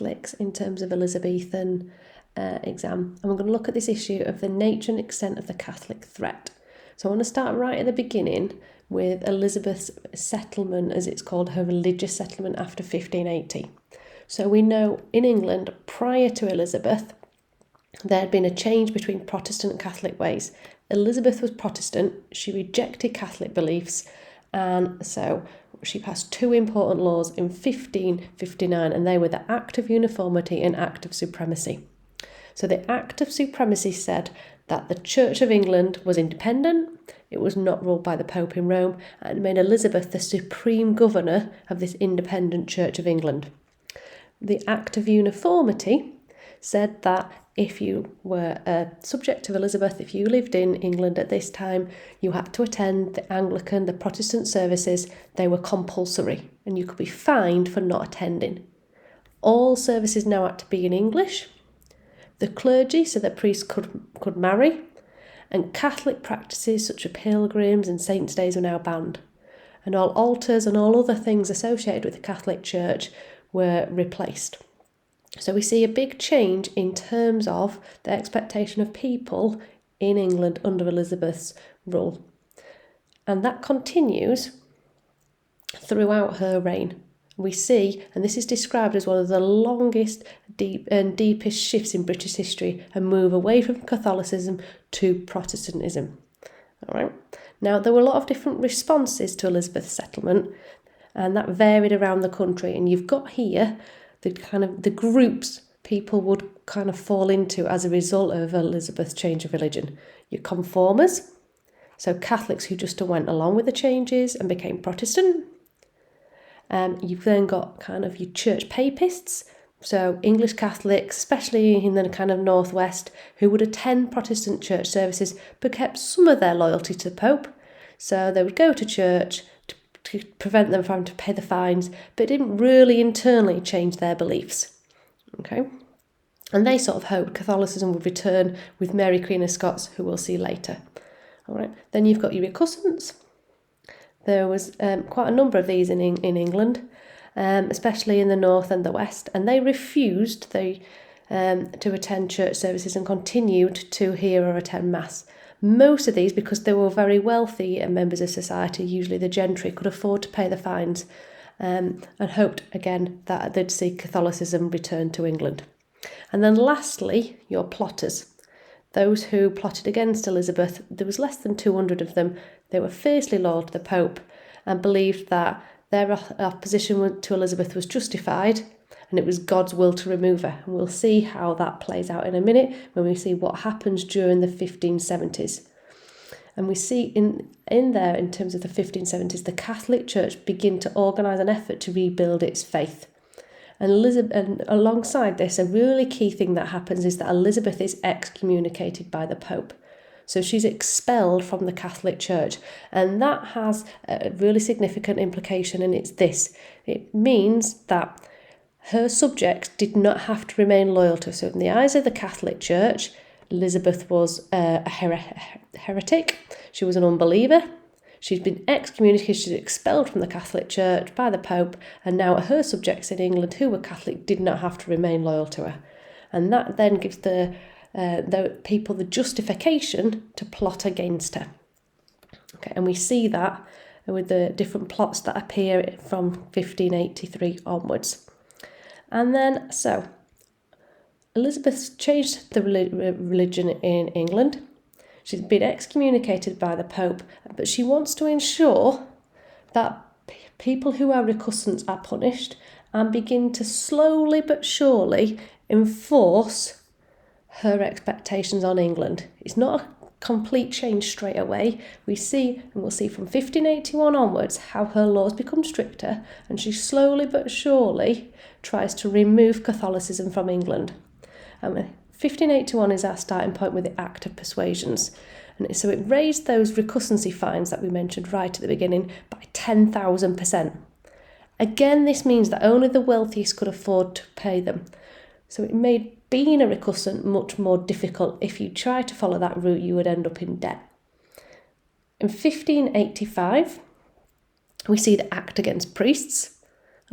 Catholics in terms of Elizabethan exam, and we're going to look at this issue of the nature and extent of the Catholic threat. So I want to start right at the beginning with Elizabeth's settlement, as it's called, her religious settlement after 1580. So we know in England, prior to Elizabeth, there had been a change between Protestant and Catholic ways. Elizabeth was Protestant, she rejected Catholic beliefs, and so she passed two important laws in 1559, and they were the Act of Uniformity and Act of Supremacy. So the Act of Supremacy said that the Church of England was independent, it was not ruled by the Pope in Rome, and made Elizabeth the supreme governor of this independent Church of England. The Act of Uniformity said that if you were a subject of Elizabeth, if you lived in England at this time, you had to attend the Anglican, the Protestant services. They were compulsory, and you could be fined for not attending. All services now had to be in English. The clergy, so that priests could marry, and Catholic practices such as pilgrims and saints' days were now banned. And all altars and all other things associated with the Catholic Church were replaced. So we see a big change in terms of the expectation of people in England under Elizabeth's rule. And that continues throughout her reign. We see, and this is described as one of the longest deepest shifts in British history, a move away from Catholicism to Protestantism. All right. Now, there were a lot of different responses to Elizabeth's settlement, and that varied around the country. And you've got here the groups people would kind of fall into as a result of Elizabeth's change of religion. Your conformers, so Catholics who just went along with the changes and became Protestant. You've then got kind of your church papists, so English Catholics, especially in the kind of northwest, who would attend Protestant church services but kept some of their loyalty to the Pope. So they would go to church to prevent them from having to pay the fines, but didn't really internally change their beliefs. Okay, and they sort of hoped Catholicism would return with Mary Queen of Scots, who we'll see later. All right, then you've got your recusants. There was quite a number of these in England, especially in the north and the west, and they refused to attend church services and continued to hear or attend mass. Most of these, because they were very wealthy and members of society, usually the gentry, could afford to pay the fines, and hoped again that they'd see Catholicism return to England. And then lastly, your plotters. Those who plotted against Elizabeth, there was less than 200 of them. They were fiercely loyal to the Pope and believed that their opposition to Elizabeth was justified and it was God's will to remove her. And we'll see how that plays out in a minute when we see what happens during the 1570s. And we see in there, in terms of the 1570s, the Catholic Church begin to organise an effort to rebuild its faith. And alongside this, a really key thing that happens is that Elizabeth is excommunicated by the Pope. So she's expelled from the Catholic Church. And that has a really significant implication, and it's this. It means that her subjects did not have to remain loyal to her. So in the eyes of the Catholic Church, Elizabeth was a heretic. She was an unbeliever. She's been excommunicated, she's expelled from the Catholic Church by the Pope, and now her subjects in England who were Catholic did not have to remain loyal to her. And that then gives the people the justification to plot against her. Okay, and we see that with the different plots that appear from 1583 onwards. And then, so, Elizabeth's changed the religion in England. She's been excommunicated by the Pope, but she wants to ensure that people who are recusants are punished and begin to slowly but surely enforce her expectations on England. It's not a complete change straight away. We see, and we'll see from 1581 onwards, how her laws become stricter, and she slowly but surely tries to remove Catholicism from England. 1581 is our starting point with the Act of Persuasions. And so it raised those recusancy fines that we mentioned right at the beginning by 10,000%. Again, this means that only the wealthiest could afford to pay them. So it made being a recusant much more difficult. If you try to follow that route, you would end up in debt. In 1585, we see the Act Against Priests.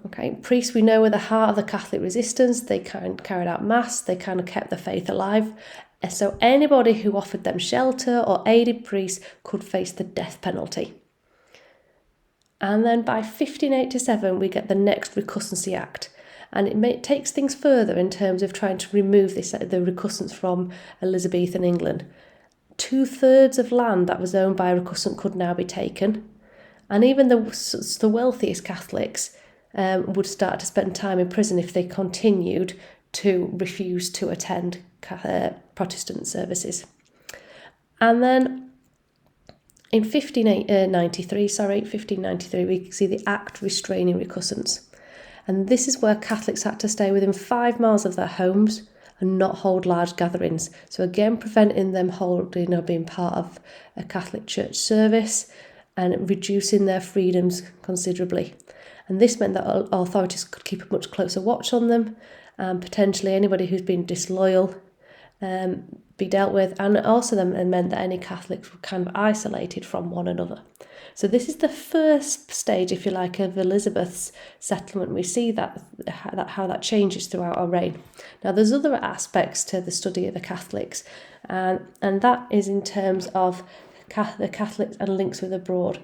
Okay, priests we know were the heart of the Catholic resistance. They carried out mass, they kind of kept the faith alive. So anybody who offered them shelter or aided priests could face the death penalty. And then by 1587 we get the next Recussancy Act, and it takes things further in terms of trying to remove the recusants from Elizabethan England. 2/3 of land that was owned by a recusant could now be taken, and even the wealthiest Catholics would start to spend time in prison if they continued to refuse to attend Protestant services. And then in 1593, we see the Act restraining recusants. And this is where Catholics had to stay within 5 miles of their homes and not hold large gatherings. So again, preventing them holding or being part of a Catholic church service and reducing their freedoms considerably. And this meant that authorities could keep a much closer watch on them, and potentially anybody who's been disloyal be dealt with, and also meant that any Catholics were kind of isolated from one another. So this is the first stage, if you like, of Elizabeth's settlement. We see how that changes throughout her reign. Now there's other aspects to the study of the Catholics, and that is in terms of the Catholics and links with abroad.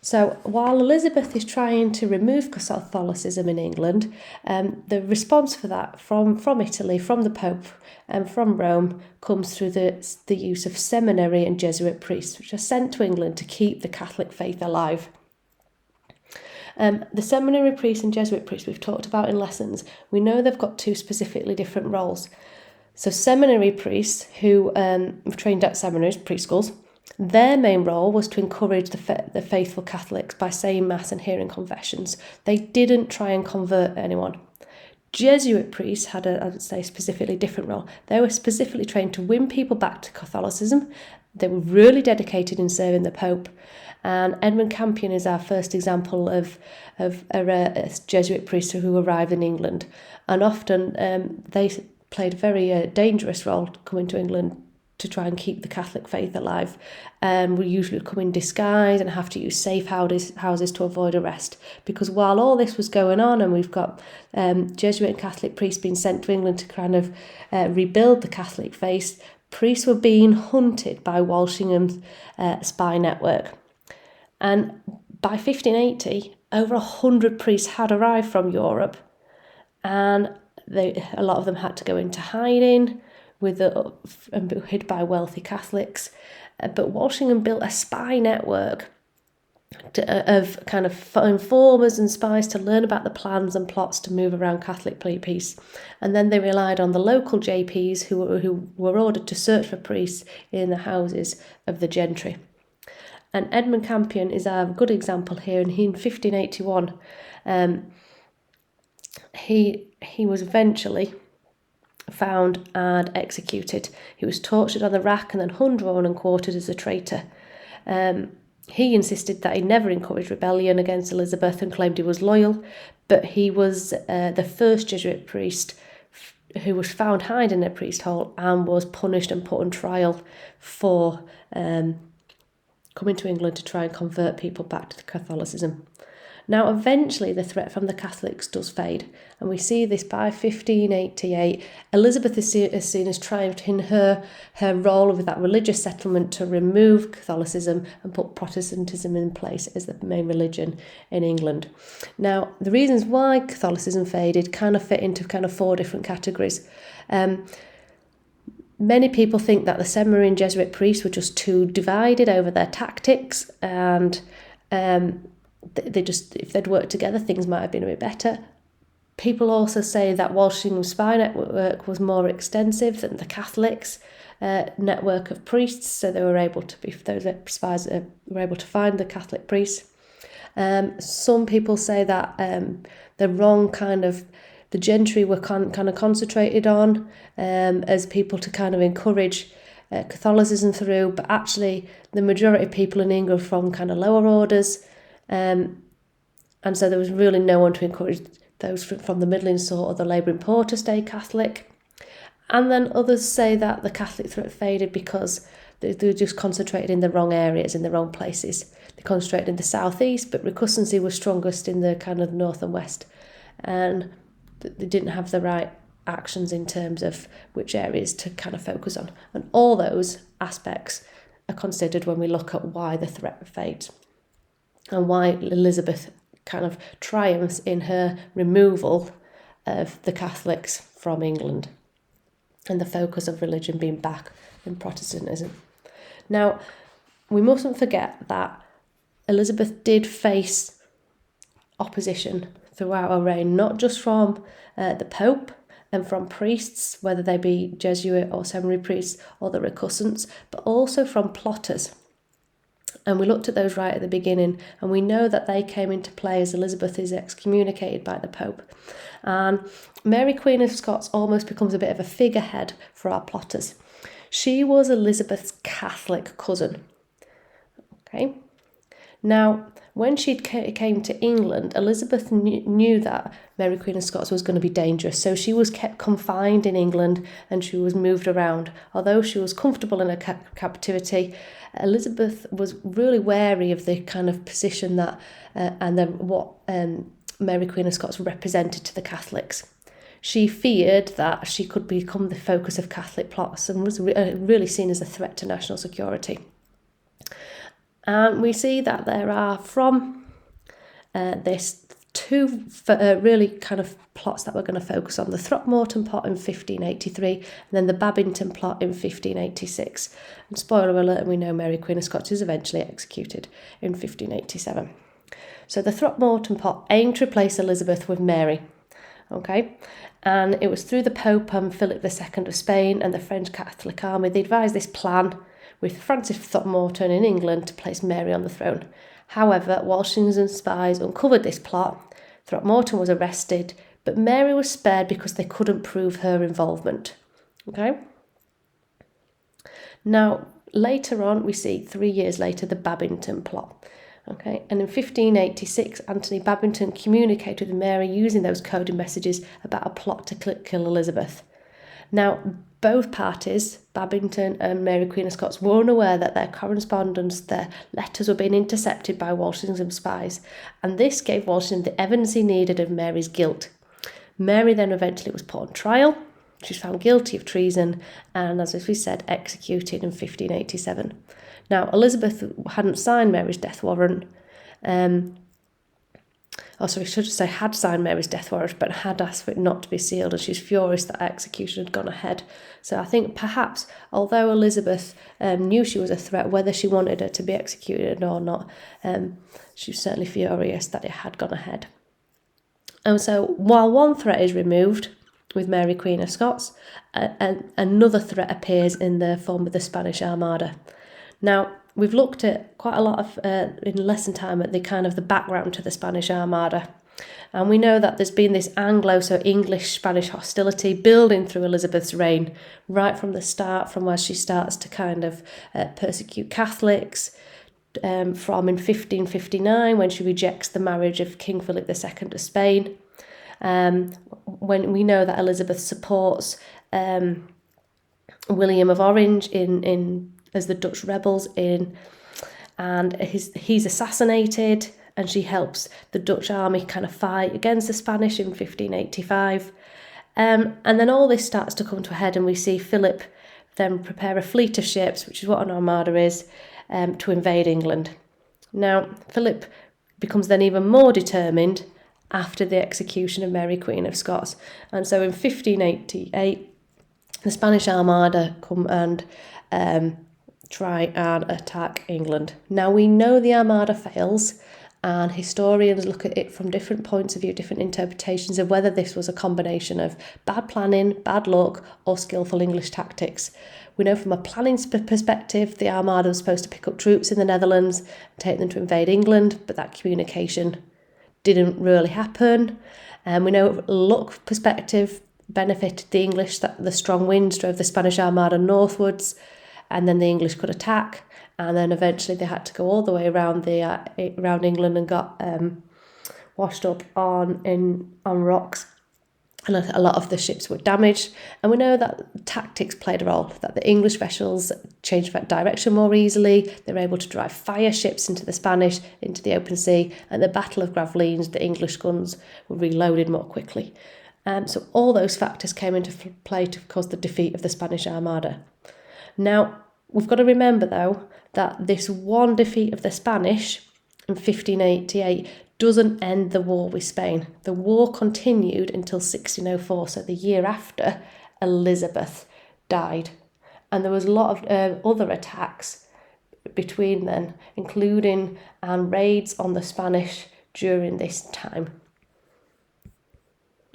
So while Elizabeth is trying to remove Catholicism in England, the response for that from Italy, from the Pope and from Rome comes through the use of seminary and Jesuit priests, which are sent to England to keep the Catholic faith alive. The seminary priests and Jesuit priests we've talked about in lessons, we know they've got 2 specifically different roles. So seminary priests who trained at seminaries, preschools, their main role was to encourage the faithful Catholics by saying Mass and hearing confessions. They didn't try and convert anyone. Jesuit priests had I would say, specifically different role. They were specifically trained to win people back to Catholicism. They were really dedicated in serving the Pope. And Edmund Campion is our first example of a Jesuit priest who arrived in England. And often they played a very dangerous role coming to England to try and keep the Catholic faith alive. We usually come in disguise and have to use safe houses to avoid arrest. Because while all this was going on, and we've got Jesuit and Catholic priests being sent to England to kind of rebuild the Catholic faith, priests were being hunted by Walsingham's spy network. And by 1580, over 100 priests had arrived from Europe, and a lot of them had to go into hiding, hid by wealthy Catholics. But Walsingham built a spy network of kind of informers and spies to learn about the plans and plots to move around Catholic peace. And then they relied on the local JPs who were ordered to search for priests in the houses of the gentry. And Edmund Campion is a good example here. And in 1581, he was eventually found and executed. He was tortured on the rack and then hung, drawn and quartered as a traitor. He insisted that he never encouraged rebellion against Elizabeth and claimed he was loyal, but he was the first Jesuit priest who was found hiding in a priest hole and was punished and put on trial for coming to England to try and convert people back to Catholicism. Now, eventually, the threat from the Catholics does fade, and we see this by 1588. Elizabeth is seen as triumphing her role with that religious settlement to remove Catholicism and put Protestantism in place as the main religion in England. Now, the reasons why Catholicism faded kind of fit into kind of 4 different categories. Many people think that the seminary and Jesuit priests were just too divided over their tactics, and if they'd worked together, things might have been a bit better. People also say that Walsingham's spy network was more extensive than the Catholics' network of priests, so they were able to those spies were able to find the Catholic priests. Some people say that the wrong kind of the gentry were kind of concentrated on as people to kind of encourage Catholicism through, but actually the majority of people in England were from kind of lower orders. And so there was really no one to encourage those from the middling sort or the labouring poor to stay Catholic. And then others say that the Catholic threat faded because they were just concentrated in the wrong areas, in the wrong places. They concentrated in the southeast, but recussancy was strongest in the kind of north and west. and they didn't have the right actions in terms of which areas to kind of focus on. And all those aspects are considered when we look at why the threat fades and why Elizabeth kind of triumphs in her removal of the Catholics from England and the focus of religion being back in Protestantism. Now, we mustn't forget that Elizabeth did face opposition throughout her reign, not just from the Pope and from priests, whether they be Jesuit or seminary priests or the recusants, but also from plotters. And we looked at those right at the beginning, and we know that they came into play as Elizabeth is excommunicated by the Pope. And Mary, Queen of Scots, almost becomes a bit of a figurehead for our plotters. She was Elizabeth's Catholic cousin. Okay. Now, when she came to England, Elizabeth knew that Mary, Queen of Scots was going to be dangerous, so she was kept confined in England and she was moved around. Although she was comfortable in her captivity, Elizabeth was really wary of the kind of position that what Mary, Queen of Scots represented to the Catholics. She feared that she could become the focus of Catholic plots and was really seen as a threat to national security. And we see that there are from this two really kind of plots that we're going to focus on: the Throckmorton plot in 1583 and then the Babington plot in 1586. And spoiler alert, we know Mary, Queen of Scots is eventually executed in 1587. So the Throckmorton plot aimed to replace Elizabeth with Mary. Okay, and it was through the Pope and Philip II of Spain and the French Catholic army. They devised this plan with Francis Throckmorton in England to place Mary on the throne. However, Walsingham's spies uncovered this plot. Throckmorton was arrested, but Mary was spared because they couldn't prove her involvement. Okay? Now, later on, we see 3 years later the Babington plot. Okay, and in 1586, Anthony Babington communicated with Mary using those coded messages about a plot to kill Elizabeth. Now, both parties, Babington and Mary, Queen of Scots, were unaware that their correspondence, their letters were being intercepted by Walsingham's spies, and this gave Walsingham the evidence he needed of Mary's guilt. Mary then eventually was put on trial. She was found guilty of treason and, as we said, executed in 1587. Now, Elizabeth hadn't signed Mary's death warrant. Had signed Mary's death warrant, but had asked for it not to be sealed, and she's furious that execution had gone ahead. So I think perhaps, although Elizabeth knew she was a threat, whether she wanted her to be executed or not, she was certainly furious that it had gone ahead. And so while one threat is removed with Mary, Queen of Scots, another threat appears in the form of the Spanish Armada. Now, we've looked at quite a lot of, in lesson time, at the background to the Spanish Armada. And we know that there's been this English-Spanish hostility building through Elizabeth's reign, right from the start, from where she starts to kind of persecute Catholics, from in 1559, when she rejects the marriage of King Philip II of Spain. When we know that Elizabeth supports William of Orange as the Dutch rebels and he's assassinated, and she helps the Dutch army kind of fight against the Spanish in 1585. And then all this starts to come to a head, and we see Philip then prepare a fleet of ships, which is what an armada is, to invade England. Now, Philip becomes then even more determined after the execution of Mary, Queen of Scots. And so in 1588, the Spanish Armada come and try and attack England. Now, we know the Armada fails, and historians look at it from different points of view, different interpretations of whether this was a combination of bad planning, bad luck, or skillful English tactics. We know from a planning perspective, the Armada was supposed to pick up troops in the Netherlands and take them to invade England, but that communication didn't really happen. And we know luck perspective benefited the English, that the strong winds drove the Spanish Armada northwards, and then the English could attack, and then eventually they had to go all the way around around England and got washed up on rocks and a lot of the ships were damaged. And we know that tactics played a role, that the English vessels changed direction more easily, they were able to drive fire ships into the Spanish, into the open sea, and the Battle of Gravelines, the English guns were reloaded more quickly. So all those factors came into play to cause the defeat of the Spanish Armada. Now, we've got to remember, though, that this one defeat of the Spanish in 1588 doesn't end the war with Spain. The war continued until 1604, so the year after Elizabeth died. And there was a lot of other attacks between then, including raids on the Spanish during this time.